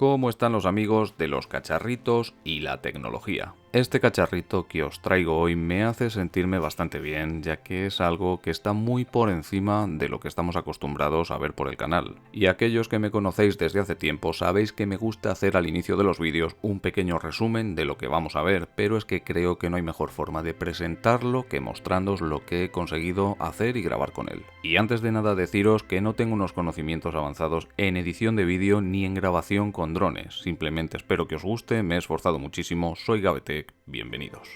¿Cómo están los amigos de los cacharritos y la tecnología? Este cacharrito que os traigo hoy me hace sentirme bastante bien, ya que es algo que está muy por encima de lo que estamos acostumbrados a ver por el canal. Y aquellos que me conocéis desde hace tiempo sabéis que me gusta hacer al inicio de los vídeos un pequeño resumen de lo que vamos a ver, pero es que creo que no hay mejor forma de presentarlo que mostrándoos lo que he conseguido hacer y grabar con él. Y antes de nada deciros que no tengo unos conocimientos avanzados en edición de vídeo ni en grabación con drones, simplemente espero que os guste, me he esforzado muchísimo, soy Gavetech. Bienvenidos.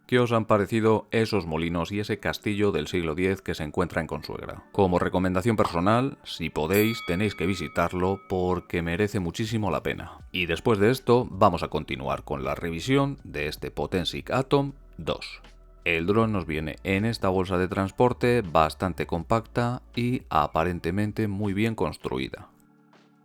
¿Qué os han parecido esos molinos y ese castillo del siglo X que se encuentra en Consuegra? Como recomendación personal, si podéis, tenéis que visitarlo porque merece muchísimo la pena. Y después de esto, vamos a continuar con la revisión de este Potensic Atom 2. El dron nos viene en esta bolsa de transporte bastante compacta y aparentemente muy bien construida.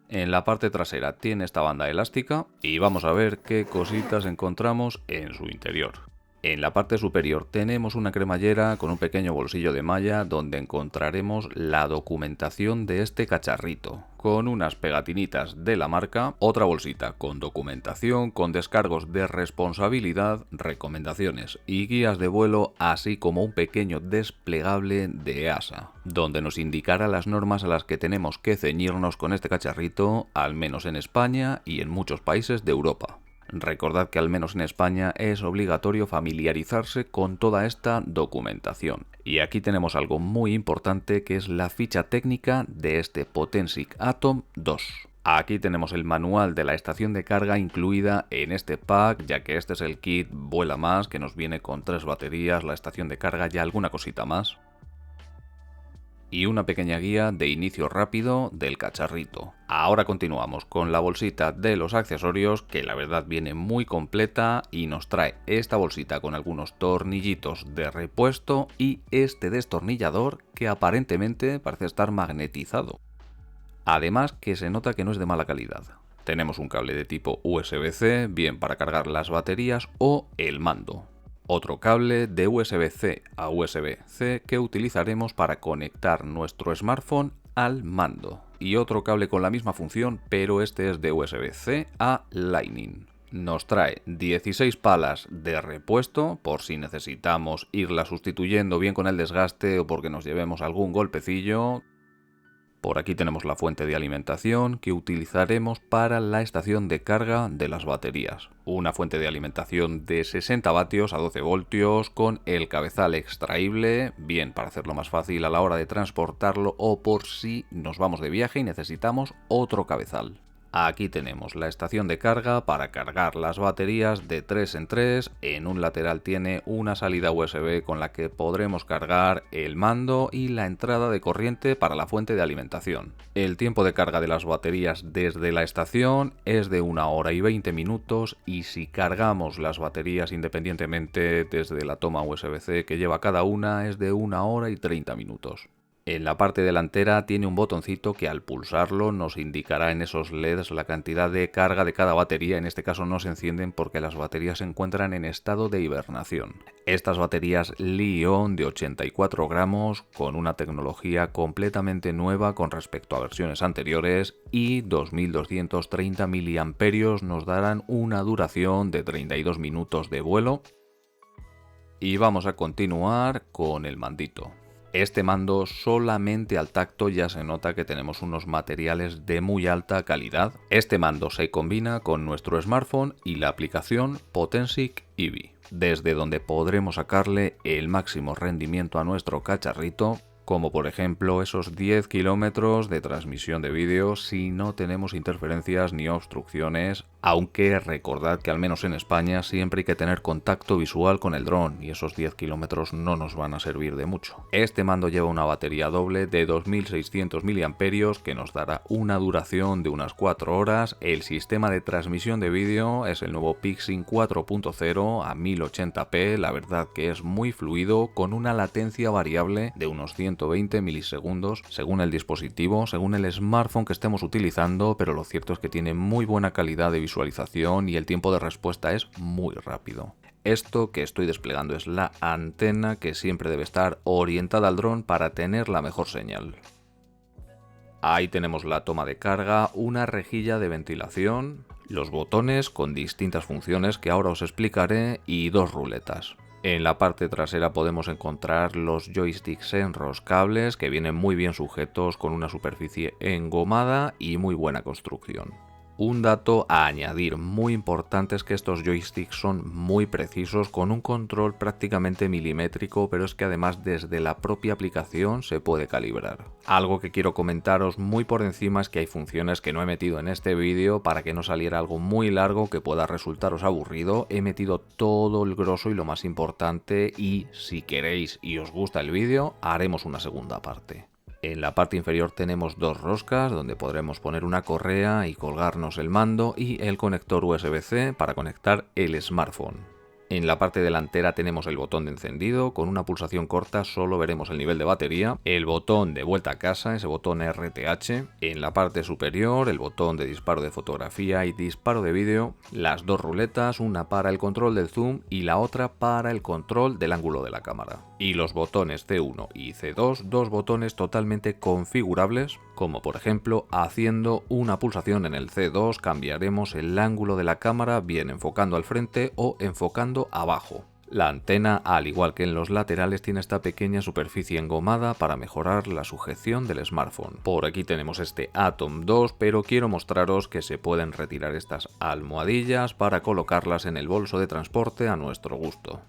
En la parte trasera tiene esta banda elástica y vamos a ver qué cositas encontramos en su interior. En la parte superior tenemos una cremallera con un pequeño bolsillo de malla donde encontraremos la documentación de este cacharrito, con unas pegatinitas de la marca, otra bolsita con documentación, con descargos de responsabilidad, recomendaciones y guías de vuelo, así como un pequeño desplegable de EASA, donde nos indicará las normas a las que tenemos que ceñirnos con este cacharrito, al menos en España y en muchos países de Europa. Recordad que al menos en España es obligatorio familiarizarse con toda esta documentación. Y aquí tenemos algo muy importante que es la ficha técnica de este Potensic Atom 2. Aquí tenemos el manual de la estación de carga incluida en este pack, ya que este es el kit Vuela Más, que nos viene con 3 baterías, la estación de carga y alguna cosita más. Y una pequeña guía de inicio rápido del cacharrito. Ahora continuamos con la bolsita de los accesorios, que la verdad viene muy completa y nos trae esta bolsita con algunos tornillitos de repuesto y este destornillador que aparentemente parece estar magnetizado. Además que se nota que no es de mala calidad. Tenemos un cable de tipo USB-C, bien para cargar las baterías o el mando. Otro cable de USB-C a USB-C que utilizaremos para conectar nuestro smartphone al mando. Y otro cable con la misma función, pero este es de USB-C a Lightning. Nos trae 16 palas de repuesto por si necesitamos irla sustituyendo bien con el desgaste o porque nos llevemos algún golpecillo. Por aquí tenemos la fuente de alimentación que utilizaremos para la estación de carga de las baterías. Una fuente de alimentación de 60 vatios a 12 voltios con el cabezal extraíble, bien para hacerlo más fácil a la hora de transportarlo o por si nos vamos de viaje y necesitamos otro cabezal. Aquí tenemos la estación de carga para cargar las baterías de 3 en 3. En un lateral tiene una salida USB con la que podremos cargar el mando y la entrada de corriente para la fuente de alimentación. El tiempo de carga de las baterías desde la estación es de 1 hora y 20 minutos y si cargamos las baterías independientemente desde la toma USB-C que lleva cada una es de 1 hora y 30 minutos. En la parte delantera tiene un botoncito que al pulsarlo nos indicará en esos LEDs la cantidad de carga de cada batería. En este caso no se encienden porque las baterías se encuentran en estado de hibernación. Estas baterías Li-ion de 84 gramos con una tecnología completamente nueva con respecto a versiones anteriores y 2230 mAh nos darán una duración de 32 minutos de vuelo. Y vamos a continuar con el mandito. Este mando solamente al tacto ya se nota que tenemos unos materiales de muy alta calidad. Este mando se combina con nuestro smartphone y la aplicación Potensic EV, desde donde podremos sacarle el máximo rendimiento a nuestro cacharrito, como por ejemplo esos 10 kilómetros de transmisión de vídeo si no tenemos interferencias ni obstrucciones, aunque recordad que al menos en España siempre hay que tener contacto visual con el dron y esos 10 kilómetros no nos van a servir de mucho. Este mando lleva una batería doble de 2600 mAh que nos dará una duración de unas 4 horas. El sistema de transmisión de vídeo es el nuevo PicSync 4.0 a 1080p, la verdad que es muy fluido con una latencia variable de unos 120 milisegundos según el dispositivo, según el smartphone que estemos utilizando, pero lo cierto es que tiene muy buena calidad de visualización y el tiempo de respuesta es muy rápido. Esto que estoy desplegando es la antena que siempre debe estar orientada al dron para tener la mejor señal. Ahí tenemos la toma de carga, una rejilla de ventilación, los botones con distintas funciones que ahora os explicaré y 2 ruletas. En la parte trasera podemos encontrar los joysticks enroscables que vienen muy bien sujetos con una superficie engomada y muy buena construcción. Un dato a añadir muy importante es que estos joysticks son muy precisos con un control prácticamente milimétrico, pero es que además desde la propia aplicación se puede calibrar. Algo que quiero comentaros muy por encima es que hay funciones que no he metido en este vídeo para que no saliera algo muy largo que pueda resultaros aburrido. He metido todo el grosso y lo más importante y si queréis y os gusta el vídeo haremos una segunda parte. En la parte inferior tenemos 2 roscas donde podremos poner una correa y colgarnos el mando y el conector USB-C para conectar el smartphone. En la parte delantera tenemos el botón de encendido, con una pulsación corta solo veremos el nivel de batería, el botón de vuelta a casa, ese botón RTH, en la parte superior el botón de disparo de fotografía y disparo de vídeo, las 2 ruletas, una para el control del zoom y la otra para el control del ángulo de la cámara. Y los botones C1 y C2, 2 botones totalmente configurables, como por ejemplo haciendo una pulsación en el C2 cambiaremos el ángulo de la cámara bien enfocando al frente o enfocando abajo. La antena, al igual que en los laterales, tiene esta pequeña superficie engomada para mejorar la sujeción del smartphone. Por aquí tenemos este Atom 2, pero quiero mostraros que se pueden retirar estas almohadillas para colocarlas en el bolso de transporte a nuestro gusto.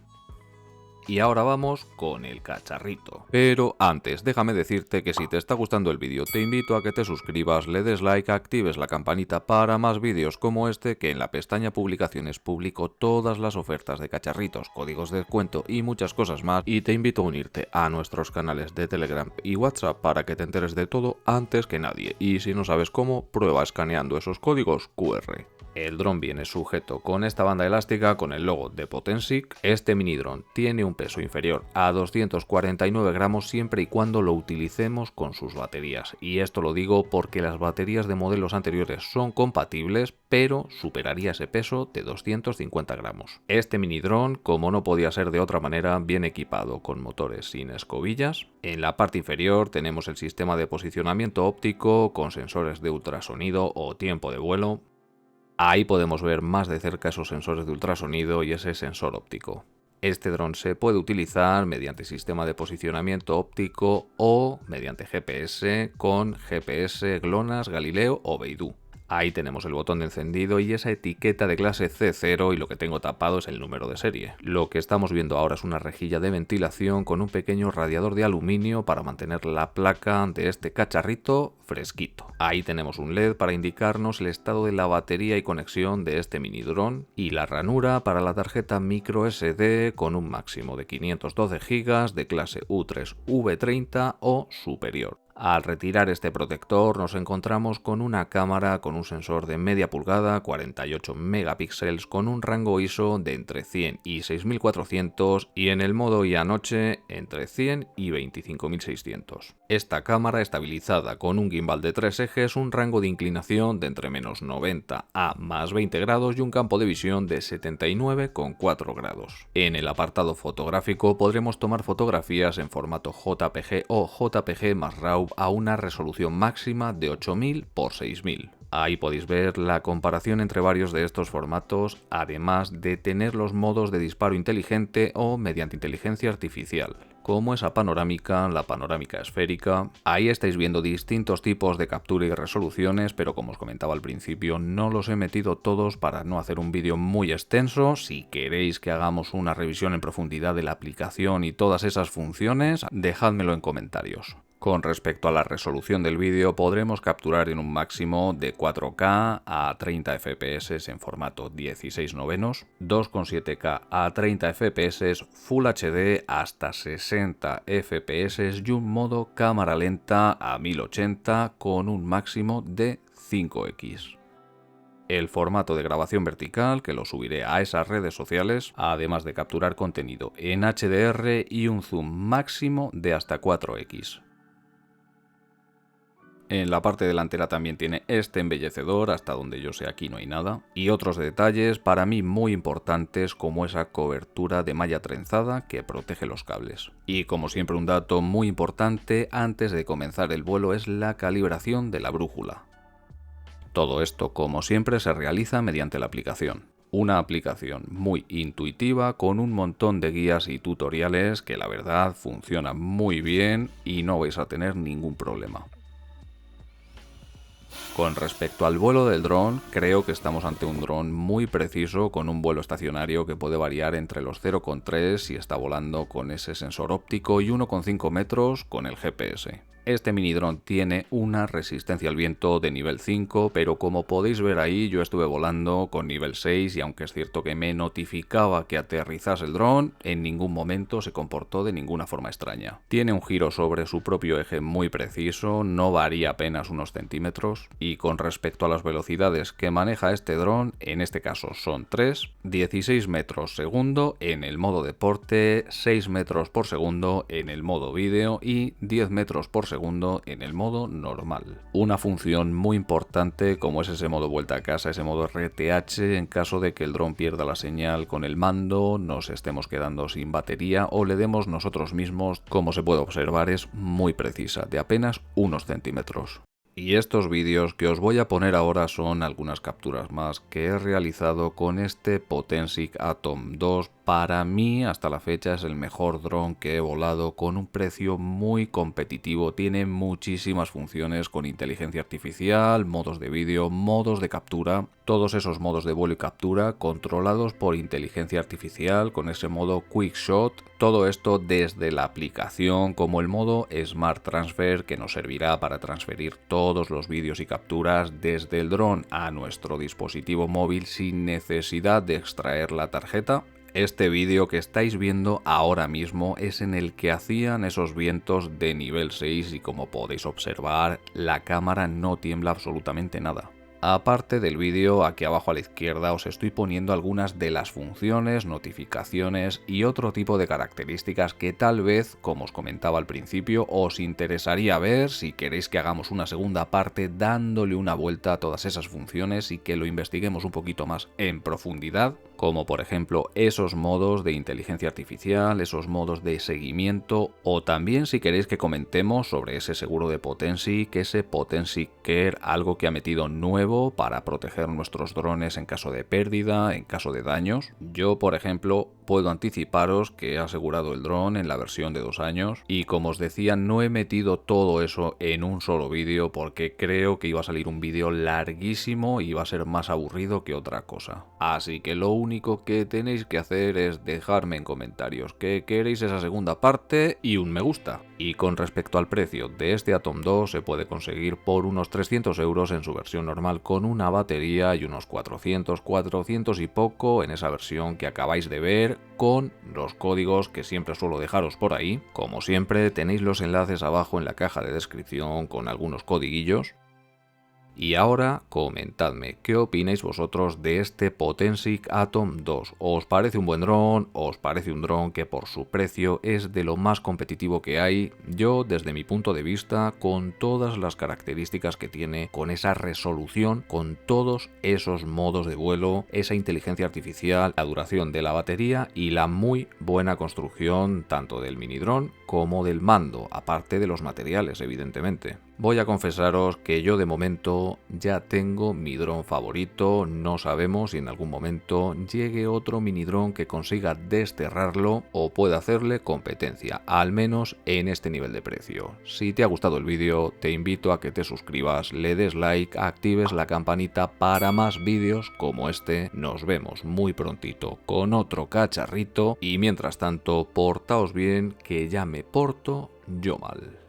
Y ahora vamos con el cacharrito. Pero antes, déjame decirte que si te está gustando el vídeo, te invito a que te suscribas, le des like, actives la campanita para más vídeos como este, que en la pestaña publicaciones publico todas las ofertas de cacharritos, códigos de descuento y muchas cosas más. Y te invito a unirte a nuestros canales de Telegram y WhatsApp para que te enteres de todo antes que nadie. Y si no sabes cómo, prueba escaneando esos códigos QR. El dron viene sujeto con esta banda elástica con el logo de Potensic. Este mini dron tiene un peso inferior a 249 gramos siempre y cuando lo utilicemos con sus baterías. Y esto lo digo porque las baterías de modelos anteriores son compatibles, pero superaría ese peso de 250 gramos. Este mini dron, como no podía ser de otra manera, viene equipado con motores sin escobillas. En la parte inferior tenemos el sistema de posicionamiento óptico con sensores de ultrasonido o tiempo de vuelo. Ahí podemos ver más de cerca esos sensores de ultrasonido y ese sensor óptico. Este dron se puede utilizar mediante sistema de posicionamiento óptico o mediante GPS con GPS, GLONASS, Galileo o Beidou. Ahí tenemos el botón de encendido y esa etiqueta de clase C0, y lo que tengo tapado es el número de serie. Lo que estamos viendo ahora es una rejilla de ventilación con un pequeño radiador de aluminio para mantener la placa de este cacharrito fresquito. Ahí tenemos un LED para indicarnos el estado de la batería y conexión de este mini dron, y la ranura para la tarjeta micro SD con un máximo de 512 GB de clase U3V30 o superior. Al retirar este protector nos encontramos con una cámara con un sensor de media pulgada, 48 megapíxeles, con un rango ISO de entre 100 y 6400 y en el modo IA noche entre 100 y 25600. Esta cámara estabilizada con un gimbal de 3 ejes, un rango de inclinación de entre -90 a +20 grados y un campo de visión de 79,4 grados. En el apartado fotográfico podremos tomar fotografías en formato JPG o JPG más RAW a una resolución máxima de 8000 x 6000. Ahí podéis ver la comparación entre varios de estos formatos, además de tener los modos de disparo inteligente o mediante inteligencia artificial, como esa panorámica, la panorámica esférica. Ahí estáis viendo distintos tipos de captura y resoluciones, pero como os comentaba al principio, no los he metido todos para no hacer un vídeo muy extenso. Si queréis que hagamos una revisión en profundidad de la aplicación y todas esas funciones, dejádmelo en comentarios. Con respecto a la resolución del vídeo, podremos capturar en un máximo de 4K a 30 FPS en formato 16:9, 2,7K a 30 FPS, Full HD hasta 60 FPS y un modo cámara lenta a 1080 con un máximo de 5x. El formato de grabación vertical, que lo subiré a esas redes sociales, además de capturar contenido en HDR y un zoom máximo de hasta 4x. En la parte delantera también tiene este embellecedor, hasta donde yo sé aquí no hay nada, y otros detalles para mí muy importantes como esa cobertura de malla trenzada que protege los cables. Y como siempre, un dato muy importante antes de comenzar el vuelo es la calibración de la brújula. Todo esto, como siempre, se realiza mediante la aplicación. Una aplicación muy intuitiva con un montón de guías y tutoriales que la verdad funciona muy bien y no vais a tener ningún problema. Con respecto al vuelo del dron, creo que estamos ante un dron muy preciso con un vuelo estacionario que puede variar entre los 0,3 si está volando con ese sensor óptico y 1,5 metros con el GPS. Este mini dron tiene una resistencia al viento de nivel 5, pero como podéis ver ahí, yo estuve volando con nivel 6 y aunque es cierto que me notificaba que aterrizase el dron, en ningún momento se comportó de ninguna forma extraña. Tiene un giro sobre su propio eje muy preciso, no varía apenas unos centímetros, y con respecto a las velocidades que maneja este dron, en este caso son 3, 16 metros segundo en el modo deporte, 6 metros por segundo en el modo vídeo y 10 metros por segundo en el modo normal. Una función muy importante como es ese modo vuelta a casa, ese modo RTH, en caso de que el dron pierda la señal con el mando, nos estemos quedando sin batería o le demos nosotros mismos, como se puede observar es muy precisa, de apenas unos centímetros. Y estos vídeos que os voy a poner ahora son algunas capturas más que he realizado con este Potensic Atom 2. Para mí, hasta la fecha, es el mejor dron que he volado con un precio muy competitivo. Tiene muchísimas funciones con inteligencia artificial, modos de vídeo, modos de captura. Todos esos modos de vuelo y captura controlados por inteligencia artificial con ese modo Quick Shot. Todo esto desde la aplicación como el modo Smart Transfer que nos servirá para transferir todos los vídeos y capturas desde el dron a nuestro dispositivo móvil sin necesidad de extraer la tarjeta. Este vídeo que estáis viendo ahora mismo es en el que hacían esos vientos de nivel 6 y como podéis observar la cámara no tiembla absolutamente nada. Aparte del vídeo, aquí abajo a la izquierda os estoy poniendo algunas de las funciones, notificaciones y otro tipo de características que tal vez, como os comentaba al principio, os interesaría ver si queréis que hagamos una segunda parte dándole una vuelta a todas esas funciones y que lo investiguemos un poquito más en profundidad, como por ejemplo esos modos de inteligencia artificial, esos modos de seguimiento, o también si queréis que comentemos sobre ese seguro de Potensic, ese Potensic Care, algo que ha metido nuevo para proteger nuestros drones en caso de pérdida, en caso de daños. Yo, por ejemplo, puedo anticiparos que he asegurado el dron en la versión de 2 años y como os decía no he metido todo eso en un solo vídeo porque creo que iba a salir un vídeo larguísimo y iba a ser más aburrido que otra cosa. Así que lo único que tenéis que hacer es dejarme en comentarios que queréis esa segunda parte y un me gusta. Y con respecto al precio de este Atom 2 se puede conseguir por unos 300 euros en su versión normal con una batería y unos 400 y poco en esa versión que acabáis de ver con los códigos que siempre suelo dejaros por ahí. Como siempre tenéis los enlaces abajo en la caja de descripción con algunos codiguillos. Y ahora comentadme, ¿qué opináis vosotros de este Potensic Atom 2? ¿Os parece un buen dron? ¿Os parece un dron que por su precio es de lo más competitivo que hay? Yo, desde mi punto de vista, con todas las características que tiene, con esa resolución, con todos esos modos de vuelo, esa inteligencia artificial, la duración de la batería y la muy buena construcción tanto del mini dron como del mando, aparte de los materiales, evidentemente. Voy a confesaros que yo de momento ya tengo mi dron favorito, no sabemos si en algún momento llegue otro mini dron que consiga desterrarlo o pueda hacerle competencia, al menos en este nivel de precio. Si te ha gustado el vídeo, te invito a que te suscribas, le des like, actives la campanita para más vídeos como este. Nos vemos muy prontito con otro cacharrito y mientras tanto, portaos bien que ya me porto yo mal.